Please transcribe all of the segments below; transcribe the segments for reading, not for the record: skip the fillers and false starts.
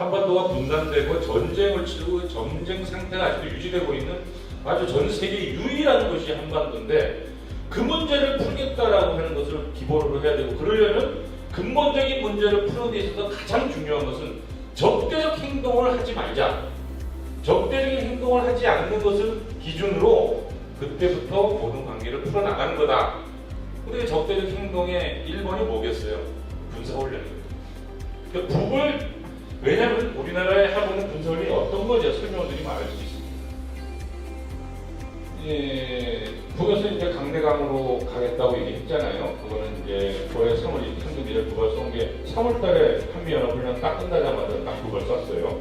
한반도가 분단되고 전쟁을 치르고 전쟁 상태가 아직도 유지되고 있는 아주 전 세계 유일한 곳이 한반도인데 그 문제를 풀겠다라고 하는 것을 기본으로 해야 되고 그러려면 근본적인 문제를 푸는 데 있어서 가장 중요한 것은 적대적 행동을 하지 말자. 적대적인 행동을 하지 않는 것을 기준으로 그때부터 모든 관계를 풀어나가는 거다. 근데 적대적 행동의 1번이 뭐겠어요? 군사훈련입니다. 그러니까 북을 왜냐하면 우리나라에 하고 있는 군사훈련이 어떤 거죠? 설명을 드리면 알 수 있습니다. 북에서 이제 강대강으로 가겠다고 얘기했잖아요. 그거는 이제 올해 3월 한국이를 그걸 쏜 게 3월달에 한미연합훈련 딱 끝나자마자 딱 그걸 쐈어요.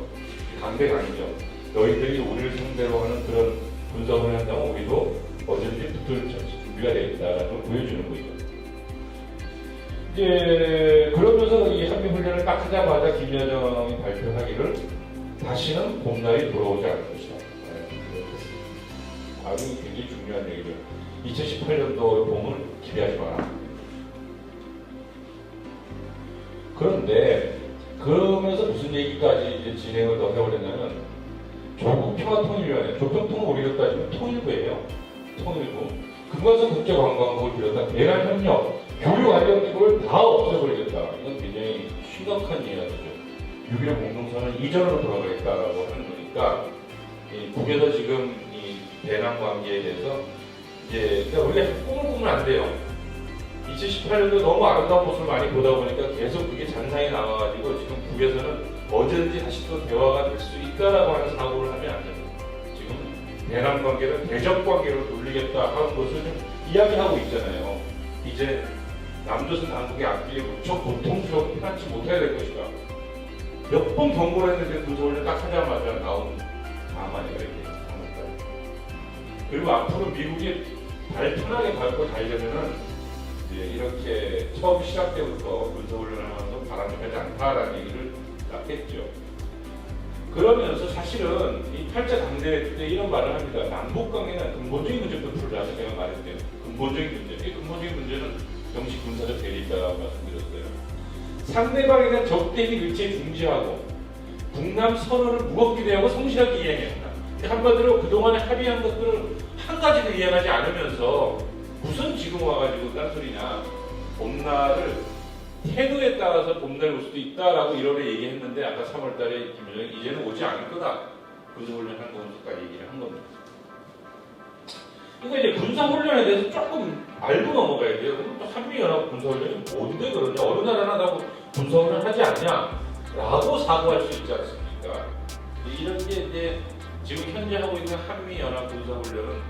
강대강이죠. 너희들이 우리를 상대로 하는 그런 군사훈련 한다면 우리도 언제든지 붙을 준비가 되어 있다라는 걸 보여주는 거죠. 이제 그러면서 이 한미훈련을 딱 하자마자 김여정이 발표하기를 다시는 봄날이 돌아오지 않을 것이다. 아주 굉장히 중요한 얘기죠. 2018년도 봄을 기대하지 마라. 그런데 그러면서 무슨 얘기까지 이제 진행을 더 해오려냐면 조국 평화통일위원회, 조평통은 우리가 따지면 통일부예요. 통일부. 금관선 국제관광국을 비롯한 대남 협력, 교류 관련 기구를 다 없애버리겠다. 이건 굉장히 심각한 이야기죠. 6.15 공동선언 이전으로 돌아가겠다라고 하는 거니까 북에서 지금 이 대남 관계에 대해서 이제 그러니까 우리가 꿈을 꾸면 안 돼요. 2018년도 너무 아름다운 모습을 많이 보다 보니까 계속 그게 잔상이 나와가지고 지금 북에서는 언제든지 다시 또 대화가 될 수 있다라고 하는 사고를 하면 안 됩니다. 지금 대남 관계를 대적 관계로 돌리겠다 하는 것을 좀 이야기하고 있잖아요. 이제 남조선 당국의 앞뒤에 무척 고통스럽고 편안치 못해야 될 것이다. 몇 번 경고를 했는데 군사훈련 딱 하자마자 나온 가만히가 이렇게 나옵니다. 그리고 앞으로 미국이 발 편하게 밟고 달려면은 이렇게 처음 시작 때부터 군사훈련을 하면서 바람직하지 않다라는 얘기를 딱 했죠. 그러면서 사실은 이 8차 당대회 때 이런 말을 합니다. 남북관계는 근본적인 문제부터 풀자. 제가 말했대요. 근본적인 문제. 이 근본적인 문제는 정치 군사적 대립이라고 말씀드렸어요. 상대방에 대한 적대행위 일체 중지하고 북남 선언을 무겁게 대하고 성실하게 이행해야 한다. 한마디로 그동안에 합의한 것들을 한 가지도 이행하지 않으면서 무슨 지금 와가지고 딴소리냐. 봄날을 태도에 따라서 봄날이 올 수도 있다라고 1월에 얘기했는데 아까 3월달에 김여정이 이제는 오지 않을 거다. 군사훈련 한 거까지 얘기를 한 겁니다. 그러니까 이제 군사훈련에 대해서 조금 알고 넘어가야 돼요. 그럼 또 한미연합 군사훈련이 뭔데 그러냐? 어느 나라나 다 군사훈련 하지 않냐? 라고 사고할 수 있지 않습니까? 이런 게 이제 지금 현재 하고 있는 한미연합 군사훈련은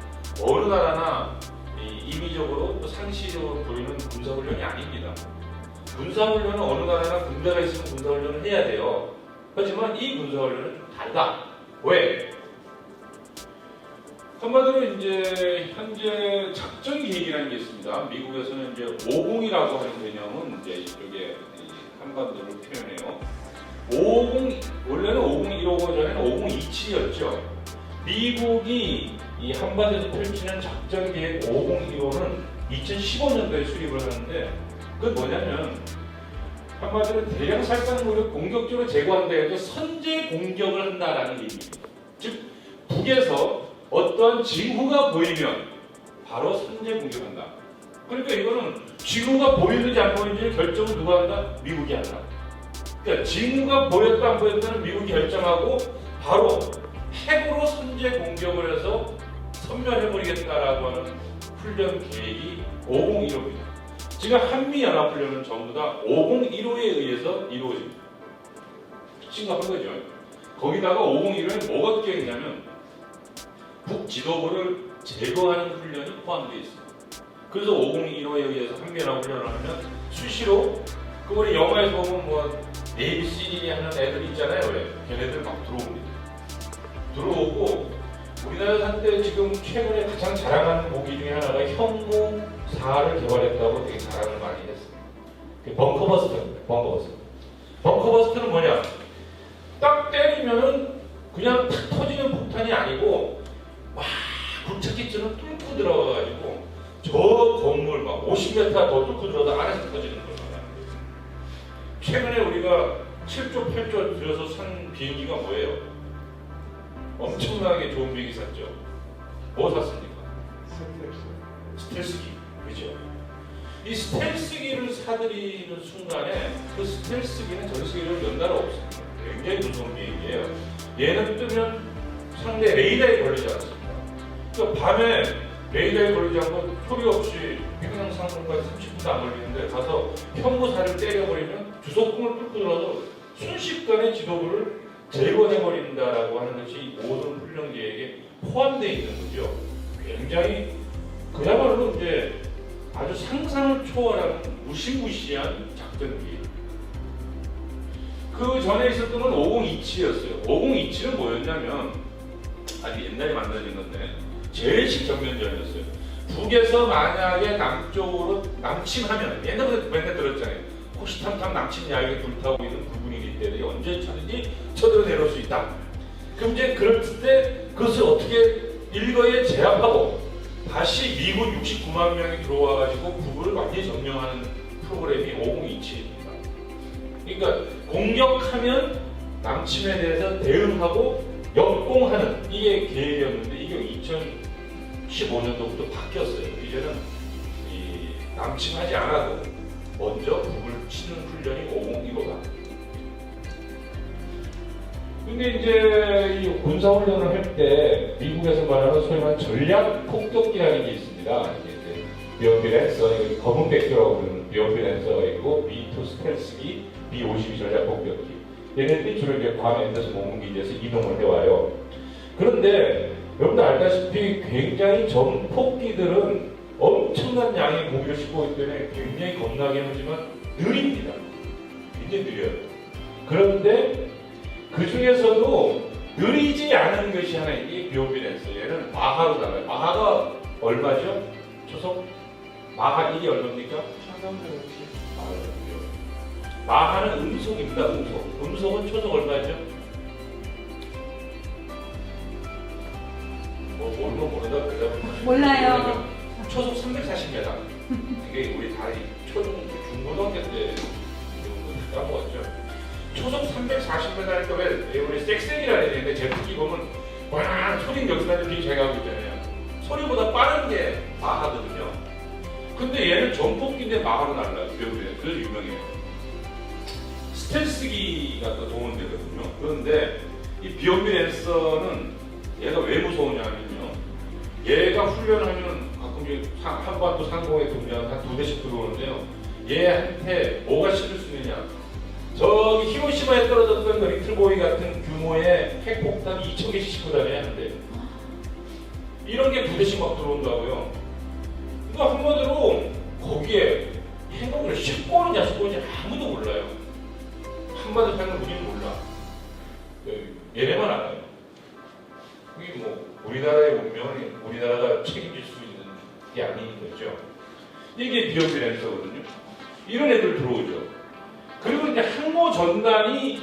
어느 나라나 임의적으로 또 상시적으로 보이는 군사훈련이 아닙니다. 군사훈련은 어느 나라나 군대가 있으면 군사훈련을 해야 돼요. 하지만 이 군사훈련은 좀 다르다. 왜? 한마디로 이제 현재 작전 계획이라는 게 있습니다. 미국에서는 이제 50이라고 하는 개념은 이제 이쪽에 한반도를 표현해요. 50 원래는 5015고 전에는 5027이었죠. 미국이 이 한반도에서 펼치는 작전 계획 5015는 2015년도에 수립을 하는데 그건 뭐냐면 한마디로 대량 살상무력 공격적으로 제거한다 해도 선제 공격을 한다라는 얘기입니다. 즉 북에서 어떠한 징후가 보이면 바로 선제 공격한다. 그러니까 이거는 징후가 보이는지 안 보이는지 결정을 누가 한다? 미국이 한다. 그러니까 징후가 보였다 안 보였다는 미국이 결정하고 바로 핵으로 선제 공격을 해서 섬멸해버리겠다라고 하는 훈련 계획이 5015입니다. 지금 한미연합훈련은 전부 다 5015에 의해서 이루어집니다. 심각한 거죠. 거기다가 5015에 뭐가 껴있냐면 북지도부를 제거하는 훈련이 포함되어 있습니다. 그래서 5015에 의해서 한미연합훈련을 하면 수시로 그 우리 영화에서 보면 뭐 ABCD 하는 애들 있잖아요. 왜? 걔네들 막 들어옵니다. 들어오고 우리나라 한때 지금 최근에 가장 자랑하는 무기 중에 하나가 현무 4를 개발했다고 되게 자랑을 많이 했습니다. 벙커버스터입니다. 벙커버스터는 뭐냐? 딱 때리면은 그냥 탁 터지는 폭탄이 아니고 막 굴착기처럼 뚫고 들어가가지고 저 건물 막 50m 더 뚫고 들어가서 안에서 터지는 거예요. 최근에 우리가 7조 8조 들여서 산 비행기가 뭐예요? 엄청나게 좋은 비행기 샀죠. 뭐 샀습니까? 스텔스기. 그죠? 이 스텔스기를 사들이는 순간에 그 스텔스기는 전 세계적으로 몇 나라 없습니다. 굉장히 무서운 비행기예요. 얘는 뜨면 상대 레이더에 걸리지 않습니다. 그러니까 밤에 레이더에 걸리지 않고 소리 없이 평양 상공까지 30분도 안 걸리는데 가서 현무사를 때려버리면 주소풍을 뚫고 들어서 순식간에 지도부를 제거해버린다라고 하는 것이 이 모든 훈련 계획에 포함되어 있는 거죠. 굉장히 그야말로 이제 아주 상상을 초월하는 무시무시한 작전기. 그 전에 있었던 건 5027이었어요. 5027은 뭐였냐면 아주 옛날에 만들어진 건데 재래식 정면전이었어요. 북에서 만약에 남쪽으로 남침하면 옛날부터 맨날 들었잖아요. 호시탐탐 남침 야유에 불타고 있는 부분이기 때문에 언제든지 쳐들어 내려올 수 있다. 그럼 이제 그럴 때 그것을 어떻게 일거에 제압하고 다시 미군 69만 명이 들어와가지고 북을 완전히 점령하는 프로그램이 5027입니다. 그러니까 공격하면 남침에 대해서 대응하고 역공하는 이게 계획이었는데 이게 2015년도부터 바뀌었어요. 이제는 남침하지 않아도 먼저 북을 치는 훈련이 5015가. 근데 이제 이 군사훈련을 할 때 미국에서 말하는 소위 말하는 전략 폭격기라는 게 있습니다. 이제 비어필 랜서, 검은 백조라고 부르는 비어필 랜서가 있고 B2 스텔스기, B52 전략 폭격기. 얘네들이 주로 이제 괌엔더스 공군기지에서 이동을 해와요. 그런데 여러분들 알다시피 굉장히 전폭기들은 엄청난 양의 무기를 싣고 있기 때문에 굉장히 겁나게 하지만 느립니다. 굉장히 느려요. 그런데 그 중에서도 느리지 않은 것이 하나 이게 비오비렌스. 얘는 마하로 나가요. 마하가 얼마죠? 초속? 마하 1이 얼마입니까? 마하는 음속입니다. 음속. 음속은 초속 얼마죠? 모르면 모르다 그러다 몰라요. 초속 340m. 이게 우리 다리 초중 중고등학교 때 까먹었죠. 초속 340m니까 왜 우리 섹셀이라 해야 되는데 제트기 보면 와 소리 여기까지 되게 잘 가고 있잖아요. 소리보다 빠른 게 마하거든요. 근데 얘는 전폭기인데 마하로 날라요. 그래서 유명해요. 스텔스기가 또 동원되거든요. 그런데 이 비오미랜서는 얘가 왜 무서우냐면요. 얘가 훈련하면 가끔 한반도 상공에 등장 한 2대씩 들어오는데요. 얘한테 뭐가 실을 수 있느냐. 저기 히로시마에 떨어졌던 그 리틀보이 같은 규모의 핵폭탄 2,000개씩 싣고 다녀야 하는데 이런 게 2대씩 막 들어온다고요. 그러니까 한마디로 거기에 핵무기를 싣고 오느냐 싣고 오느냐 아무도 몰라요. 한마디로 하는 우리는 몰라. 얘네만 알아요. 이게 뭐 우리나라의 운명은 우리나라가 책임질 수 있는 게 아닌 거죠. 이게 비오피렌서거든요. 이런 애들 들어오죠. 그리고 이제 항모 전단이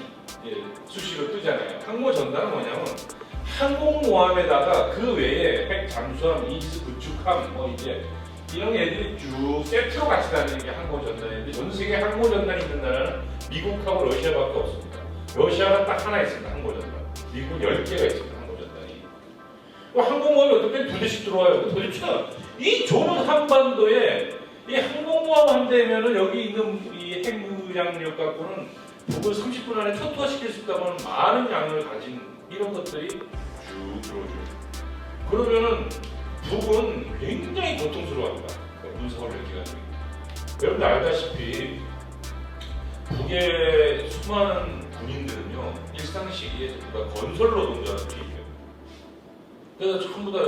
수시로 뜨잖아요. 항모 전단은 뭐냐면 항공모함에다가 그 외에 핵 잠수함, 이지스 구축함, 뭐 이제 이런 애들이 쭉 세트로 같이 다니는 게 항모 전단인데 전 세계 항모 전단이 있는 나라는 미국하고 러시아밖에 없습니다. 러시아가 딱 하나 있습니다. 항모 전단. 미국 10개가 있습니다. 항모 전단이. 항공모함이 어떤 때 2대씩 들어와요. 도대체 이 좁은 한반도에 이 항공모함 한 대면은 여기 있는 이 핵무장력 갖고는 북을 30분 안에 초토화시킬 수 있다면 많은 양을 가진 이런 것들이 쭉 들어오죠. 그러면은 북은 굉장히 고통스러워합니다. 군사훈련 기간이. 여러분들 알다시피 북의 수많은 군인들은요 일상시기에 전부 다 건설 노동자로 취직해요. 그래서 전부 다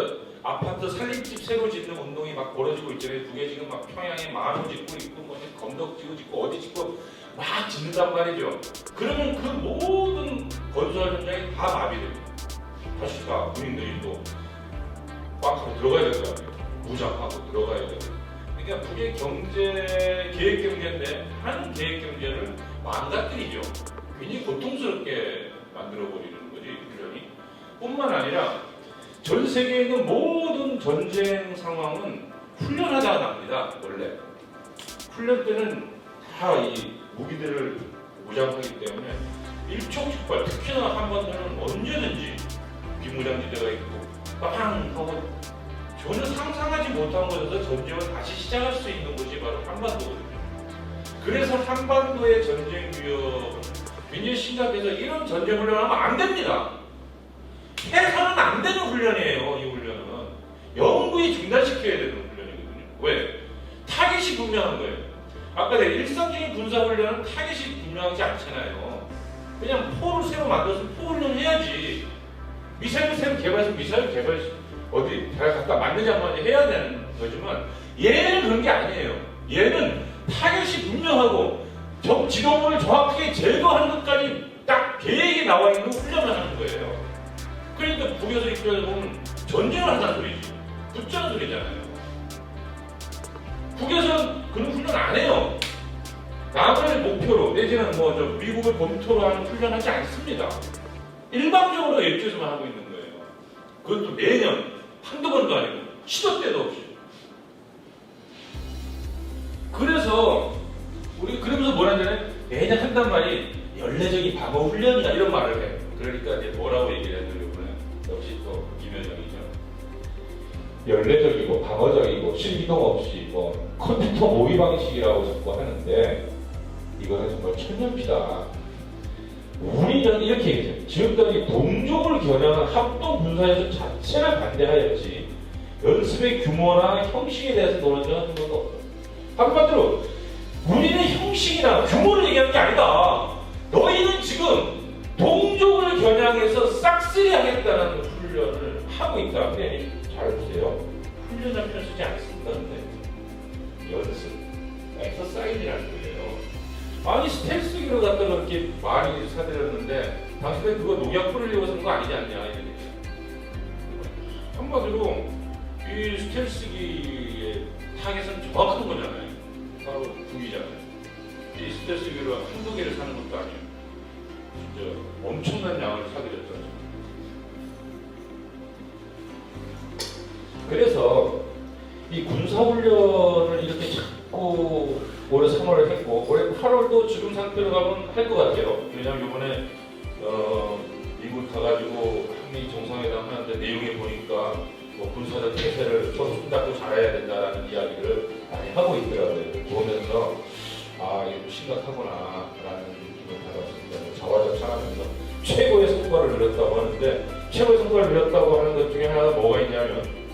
아파트 살림집 새로 짓는 운동이 막 벌어지고 있잖아요. 북에 지금 막 평양에 만호 짓고 있고 뭐 검덕지구 짓고 어디 짓고 막 짓는단 말이죠. 그러면 그 모든 건설 현장이 다 마비됩니다. 다시 다 군인들이 또 꽉 하고 들어가야 될 거 아니에요. 무장하고 들어가야 돼요. 그러니까 북의 경제 계획 경제인데 하는 계획 경제를 망가뜨리죠. 굉장히 고통스럽게 만들어버리는 거지 훈련이. 뿐만 아니라 전 세계에 있는 모든 전쟁 상황은 훈련하다가 납니다. 원래 훈련 때는 다 이 무기들을 무장하기 때문에 일촉즉발, 특히나 한반도는 언제든지 비무장지대가 있고 빵 하고 전혀 상상하지 못한 곳에서 전쟁을 다시 시작할 수 있는 곳이 바로 한반도거든요. 그래서 한반도의 전쟁 위협은 굉장히 심각해서 이런 전쟁 훈련을 하면 안 됩니다. 해서는 안 되는 훈련이에요. 이 훈련은 영구히 중단시켜야 되는 훈련이거든요. 왜? 타깃이 분명한 거예요. 아까 내가 일상적인 군사훈련은 타깃이 분명하지 않잖아요. 그냥 포를 새로 만들어서 포 훈련해야지. 미사일을 새로 개발해서 미사일 개발 어디 잘 갖다 맞는지 한번 해야 되는 거지만 얘는 그런 게 아니에요. 얘는 타겟이 분명하고 적 지도부를 정확하게 제거하는 것까지 딱 계획이 나와 있는 훈련을 하는 거예요. 그러니까 북에서 입장에서 보면 전쟁을 한다는 소리지. 붙자는 소리잖아요. 북에서는 그런 훈련 안 해요. 남을 목표로 내지는 뭐 저 미국을 본토로 하는 훈련하지 않습니다. 일방적으로 일주에서만 하고 있는 거예요. 그것도 매년 한두 번도 아니고 시도 때도 없이. 그래서 우리 그러면서 뭐라잖아요. 매년 한단 말이 연례적인 방어 훈련이다 이런 말을 해요. 그러니까 이제 뭐라고 얘기를 해드리려고는 역시 또 김현정이죠. 연례적이고 방어적이고 실기동 없이 뭐 컴퓨터 모의 방식이라고 자꾸 하는데 이거는 정말 천년피다. 우리는 이렇게 얘기해요. 지금까지 동족을 겨냥한 합동 군사연습 자체를 반대하였지 연습의 규모나 형식에 대해서 논의한 적은 없어요. 한마디로 우리는 형식이나 규모를 얘기하는 게 아니다. 너희는 지금 동족을 겨냥해서 싹쓸이 하겠다는 훈련을 하고 있다. 근데 잘 보세요. 훈련이라는 표현 쓰지 않습니다. 근데 연습, 엑서사이즈라는 거예요. 아니 스텔스기로 갖다가 그렇게 많이 사들였는데 당신들 그거 농약 뿌리려고 쓴 거 아니지 않냐 이런 얘기예요. 한마디로 이 스텔스기의 타겟은 정확한 거잖아요. 바로 북이잖아요. 이 스텔스기로 한두 개를 사는 것도 아니에요. 진짜 엄청난 양을 사들였죠. 그래서 이 군사훈련을 이렇게 자꾸 올해 3월을 했고 올해 8월도 지금 상태로 가면 할 것 같아요. 왜냐하면 이번에 미국 가가지고 한미 정상회담 하는데 내용에 보니까 뭐 군사적 태세를 서로 손잡고 잘해야 된다라는 이야기를 많이 하고 있더라고요. 보면서 아 이거 심각하구나라는 느낌을 받았습니다. 자화자찬하면서 최고의 성과를 누렸다고 하는데 최고의 성과를 누렸다고 하는 것 중에 하나가 뭐가 있냐면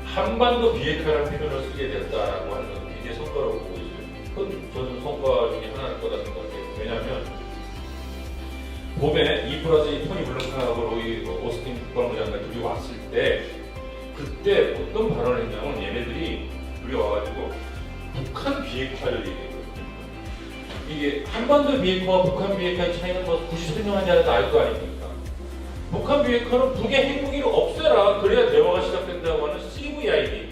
한반도 비핵화라는 표현을 쓰게 됐다라고 하는 것은 굉장히 성과라고 보고 있어요. 그건 저는 성과 중에 하나일 거다 생각해요. 왜냐하면 봄에 2+2 토니 블링컨하고 로이 오스틴 국방부 장관 둘이 왔을 때 그때 어떤 발언을 했냐면 얘네들이 둘이 와가지고 북한 비핵화를 얘기했거든요. 이게 한반도 비핵화와 북한 비핵화의 차이는 뭐 굳이 설명하지 않아도 알 거 아닙니까? 북한 비핵화는 북의 핵무기를 없애라 그래야 대화가 시작된다고 하는 CVID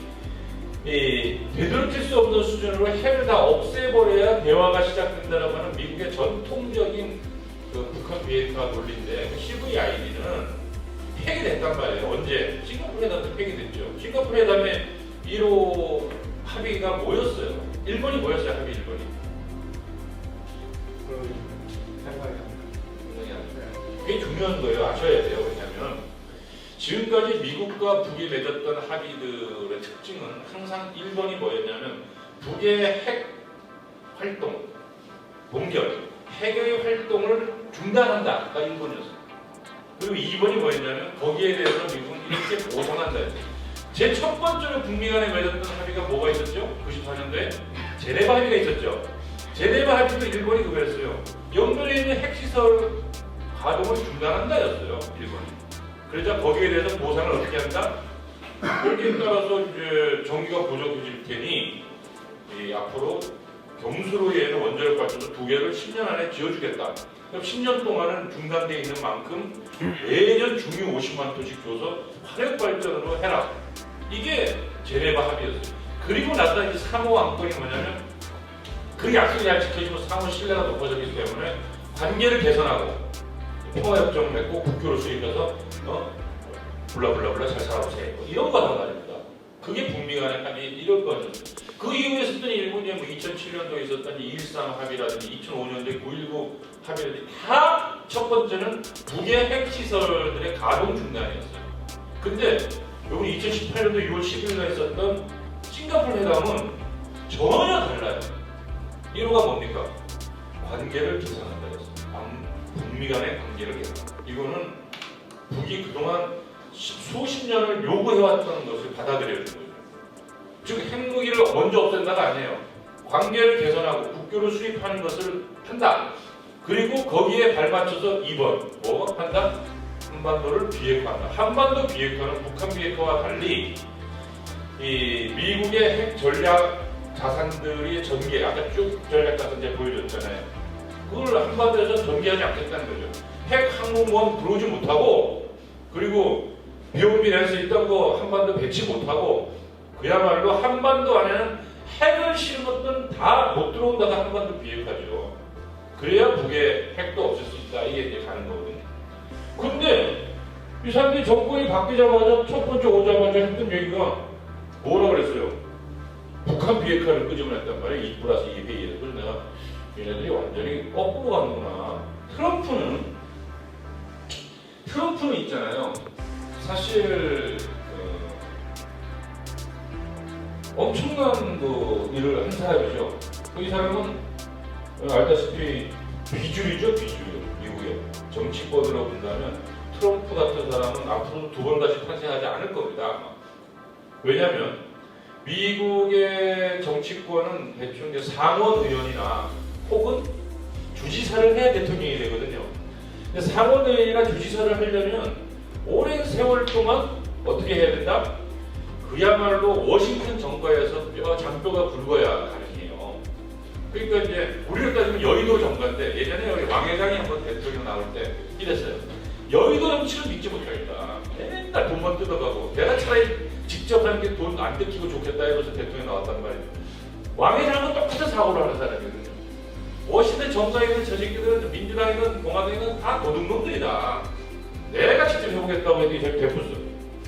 되돌릴 수 없는 수준으로 핵을 다 없애버려야 대화가 시작된다고 하는 미국의 전통적인 그 북한 비핵화 논리인데 그 CVID는 폐기됐단 말이에요. 언제? 싱가포르 회담 때 폐기됐죠. 싱가포르 회담에 1호 합의가 뭐였어요? 일본이 뭐였어요? 합의 일본이? 그게 중요한 거예요. 아셔야 돼요. 왜냐하면 지금까지 미국과 북이 맺었던 합의들의 특징은 항상 1번이 뭐였냐면 북의 핵 활동, 동결, 핵의 활동을 중단한다가 1번이었어요. 그리고 2번이 뭐였냐면 거기에 대해서 미국은 이렇게 보상한다. 제 첫 번째로 북미 간에 맺었던 합의가 뭐가 있었죠? 94년도에 제네바 합의가 있었죠. 제네바 합의도 1번이 그거였어요. 연결에 있는 핵시설 가동을 중단한다였어요. 1번이. 그러자 거기에 대해서 보상을 어떻게 한다? 여기에 따라서 이제 전기가 부족해질 테니 앞으로 경수로에는 원자력 발전소 2개를 10년 안에 지어주겠다. 그럼 10년 동안은 중단되어 있는 만큼 매년 중유 50만 톤씩 줘서 화력 발전으로 해라. 이게 제네바 합의였어요. 그리고 나서 이제 상호 안건이 뭐냐면 그 약속이 잘 지켜지고 상호 신뢰가 높아졌기 때문에 관계를 개선하고 평화협정 맺고 국교를 수립해서 블라블라블라 잘 살아보세요. 이런 거 하는 거 아닙니다. 그게 북미 간의 합의 이런 거죠. 그 이후에 있었던 일본이 뭐 2007년도에 있었던 2.13 합의라든지 2005년도에 9.19 합의라든지 다 첫 번째는 북의 핵시설들의 가동 중단이었어요. 근데 요번 2018년도 6월 10일에 있었던 싱가포르 회담은 전혀 달라요. 1호가 뭡니까? 관계를 개선한다 그랬어요. 북미 간의 관계를 개선한다. 이거는 북이 그동안 수십 년을 요구해왔던 것을 받아들여준 거죠. 즉 핵무기를 먼저 없앤다가 아니에요. 관계를 개선하고 국교를 수립하는 것을 한다. 그리고 거기에 발맞춰서 2번 뭐 한다? 한반도를 비핵화한다. 한반도 비핵화는 북한 비핵화와 달리 이 미국의 핵 전략 자산들이 전개, 아까 쭉 전략 자산 제가 보여줬잖아요. 그걸 한반도에서 전개하지 않겠다는 거죠. 핵 항공모함 들어오지 못하고 그리고 비용비 낼 수 있던 거 한반도 배치 못하고 그야말로 한반도 안에는 핵을 실은 것들은 다 못 들어온다가 한반도 비핵화죠. 그래야 북의 핵도 없을 수 있다. 이게 이제 가는 거거든요. 근데 이 사람들이 정권이 바뀌자마자 첫 번째 오자마자 했던 얘기가 뭐라 그랬어요? 북한 비핵화를 끄집어냈단 말이에요. 2+2 회의에서. 그래서 내가 얘네들이 완전히 거꾸로 가는구나. 트럼프는 있잖아요. 사실 엄청난 그 일을 한 사람이죠. 이 사람은 알다시피 비주류죠, 비주류. 미국의 정치권으로 본다면 트럼프 같은 사람은 앞으로 두 번 다시 탄생하지 않을 겁니다. 왜냐하면 미국의 정치권은 대충 이제 상원 의원이나 혹은 주지사를 해야 대통령이 되거든요. 근데 상원 의원이나 주지사를 하려면 오랜 세월 동안 어떻게 해야 된다? 그야말로 워싱턴 정가에서 장뼈가 굵어야 가능해요. 그러니까 이제 우리로 따지면 여의도 정가인데 예전에 우리 왕회장이 한번 대통령 나올 때 이랬어요. 여의도 정치는 믿지 못하겠다. 맨날 돈만 뜯어가고 내가 차라리 직접 하는 게 돈 안 뜯기고 좋겠다 해서 대통령 나왔단 말이에요. 왕회장은 똑같은 사고를 하는 사람이거든요. 워싱턴 정가에 있는 저 새끼들은 민주당이든 공화당이든 다 도둑놈들이다. 내가 직접 해보겠다고 했더니 제가 베풀었어요.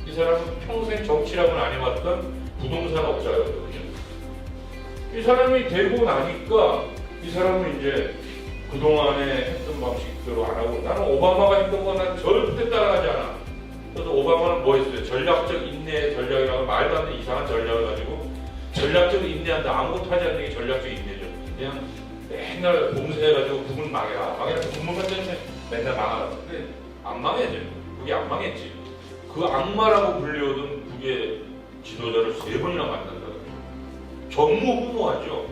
이 사람은 평생 정치라고는 안 해왔던 부동산 업자였거든요. 이 사람이 되고 나니까 이 사람은 이제 그동안에 했던 방식대로 안 하고 나는 오바마가 했던 건 난 절대 따라가지 않아. 그래서 오바마는 뭐 했어요? 전략적 인내 전략이라고 말도 안 되는 이상한 전략을 가지고 전략적으로 인내한다. 아무것도 하지 않는 게 전략적 인내죠. 그냥 맨날 봉쇄해가지고 북을 망해라. 망해라. 북만 때문에 맨날 망하라. 근데 안 망했죠. 북이 안 망했지. 그 악마라고 불리우던 북의 지도자를 3번이나 만난다. 전무후무하죠.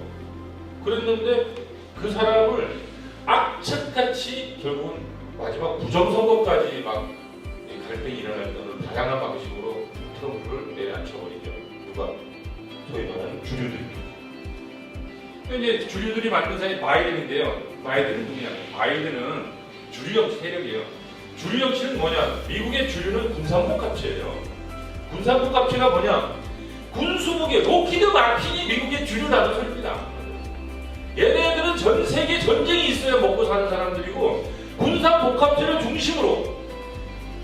그랬는데 그 사람을 악착같이 결국은 마지막 부정선거까지 막 갈등이 일어날 때는 다양한 방식으로 트럼프를 내려앉혀버리죠. 누가? 소위 말하는 주류들입니다. 이제 주류들이 만든 사람이 바이든인데요. 바이든은 누구냐? 바이든은 주류 정치 세력이에요. 주류 정치는 뭐냐? 미국의 주류는 군산복합체예요. 군산복합체가 뭐냐? 군수무기 로키드 마틴이 미국의 주류라는 소리입니다. 얘네들은 전 세계 전쟁이 있어야 먹고 사는 사람들이고 군산복합체를 중심으로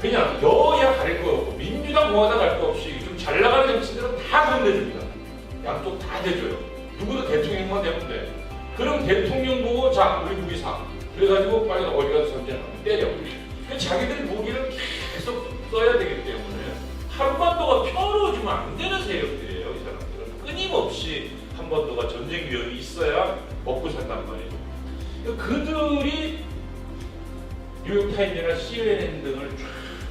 그냥 여야 가릴 거 없고 민주당 공화당 갈 거 없이 좀 잘 나가는 정치들은 다 건네줍니다. 양쪽 다 대줘요. 누구도 대통령만 되면 돼. 그럼 대통령 보고 자 우리 무기 사. 그래가지고 빨리 어디 가서 전쟁하면 때려. 자기들 무기를 계속 써야 되기 때문에 한반도가 평화로워지면 안 되는 세력들이에요. 이 사람들은 끊임없이 한반도가 전쟁 위험이 있어야 먹고 산단 말이에요. 그들이 뉴욕타임즈나 CNN 등을 쫙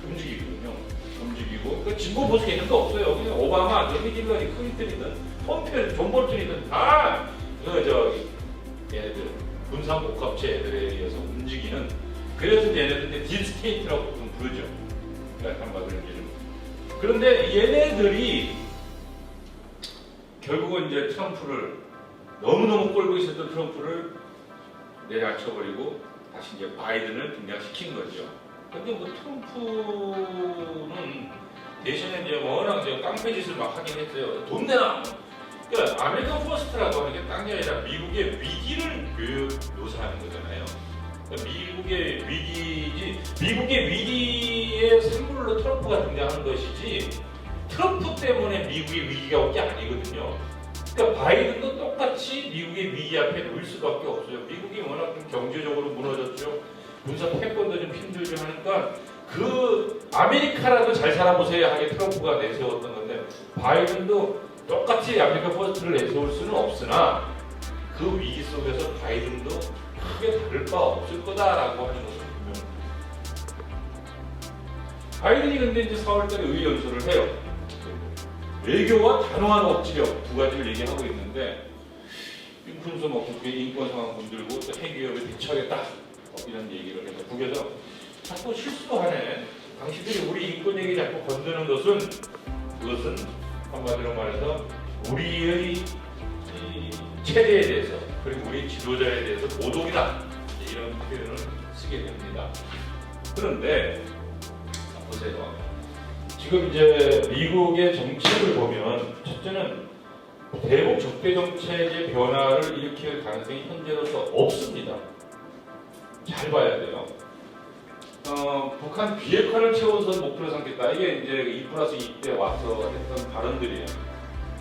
움직이거든요. 움직이고 그 진보 보수 개념도 없어요. 그냥 오바마, 힐러리 클린턴이든 폼페이오, 존 볼튼이든 다 얘네들 군산복합체 애들에 의해서 움직이는. 그래서 얘네들 딥스테이트라고 보통 부르죠. 그러니까 한마디로 이제. 그런데 얘네들이 결국은 이제 트럼프를 너무너무 꼴고 있었던 트럼프를 내려앉혀버리고 다시 이제 바이든을 등장시킨 거죠. 근데 뭐 트럼프는 대신에 이제 워낙 이제 깡패짓을 막 하긴 했어요. 돈 내놔! 그러니까 아메리칸 퍼스트라고 하는 게 딴 게 아니라 미국의 위기를 묘사하는 거잖아요. 그러니까 미국의 위기의 산물로 트럼프가 등장하는 것이지 트럼프 때문에 미국의 위기가 온 게 아니거든요. 그러니까 바이든도 똑같이 미국의 위기 앞에 놓일 수밖에 없어요. 미국이 워낙 좀 경제적으로 무너졌죠. 군사 패권도 좀 힘들죠 하니까 그 아메리카라도 잘 살아보세요 하게 트럼프가 내세웠던 건데 바이든도 똑같이 아메리카 퍼스트를 내세울 수는 없으나 그 위기 속에서 바이든도 크게 다를 바 없을 거다라고 하는 것은 분명합니다. 바이든이 근데 이제 4월달에 의연설을 해요. 외교와 단호한 억지력 두 가지를 얘기하고 있는데 훈수 뭐 국회 인권 상황 건들고 또 핵위협에 대처하겠다 이런 얘기를 해서 북에서 자꾸 실수도 하네. 당신들이 우리 인권 얘기 자꾸 건드는 것은 그것은 한마디로 말해서 우리의 이 체제에 대해서 그리고 우리 지도자에 대해서 모독이다 이런 표현을 쓰게 됩니다. 그런데 보세요. 지금 이제 미국의 정책을 보면 첫째는 대북 적대 정책의 변화를 일으킬 가능성이 현재로서 없습니다. 잘 봐야 돼요. 북한 비핵화를 채워서 목표로 삼겠다. 이게 이제 2+2 때 와서 했던 발언들이에요.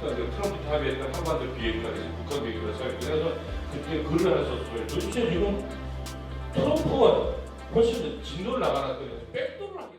그러니까 트럼프 합의했던 한반도 비핵화에서 북한 비핵화를 써요. 그래서 그때 글을 하나 썼어요. 도대체 지금 트럼프가 훨씬 진도를 나가놨더니 백도를 하게